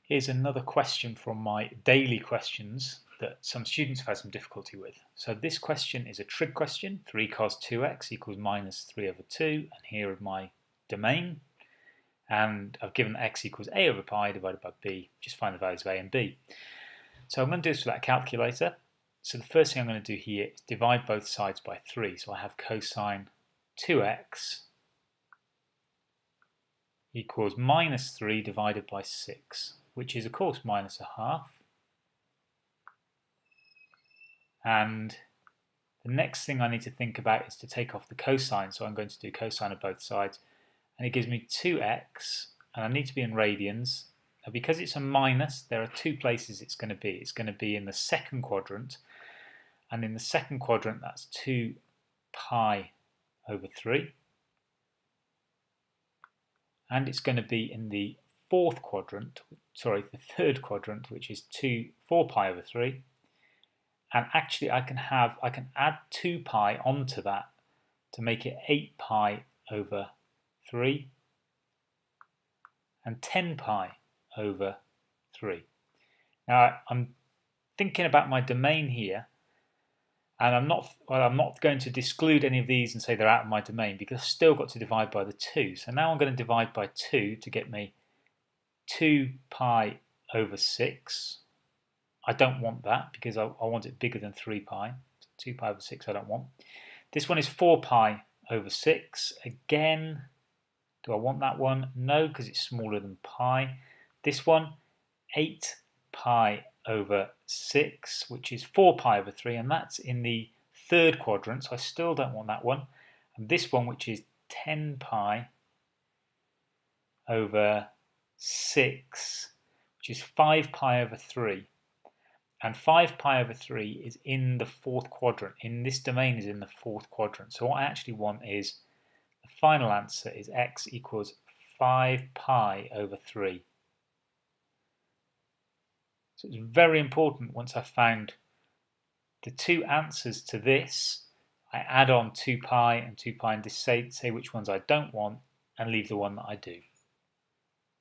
Here's another question from my daily questions that some students have had some difficulty with. So this question is a trig question, 3 cos 2x equals minus 3 over 2, and here is my domain, and I've given x equals a over pi divided by b. Just find the values of a and b. So I'm going to do this with that calculator. So the first thing I'm going to do here is divide both sides by 3. So I have cosine 2x equals minus 3 divided by 6, which is of course minus a half. And the next thing I need to think about is to take off the cosine, so I'm going to do cosine of both sides, and it gives me 2x, and I need to be in radians. Now because it's a minus, there are two places it's going to be. It's going to be in the second quadrant, and in the second quadrant that's 2 pi over 3, and it's going to be in the third quadrant, which is 4 pi over 3. And actually I can add 2 pi onto that to make it 8 pi over 3 and 10 pi over 3. Now I'm thinking about my domain here, and I'm not going to exclude any of these and say they're out of my domain because I've still got to divide by the 2. So now I'm going to divide by 2 to get me 2 pi over 6. I don't want that because I want it bigger than 3 pi. So 2 pi over 6 I don't want. This one is 4 pi over 6. Again, do I want that one? No, because it's smaller than pi. This one, 8 pi over 6, which is 4 pi over 3, and that's in the third quadrant, so I still don't want that one. And this one, which is 10 pi over 6, which is 5 pi over 3. And 5 pi over 3 is in the fourth quadrant. In this domain is in the fourth quadrant. So what I actually want is, the final answer is x equals 5 pi over 3. So it's very important, once I've found the two answers to this, I add on 2 pi and 2 pi and say which ones I don't want and leave the one that I do.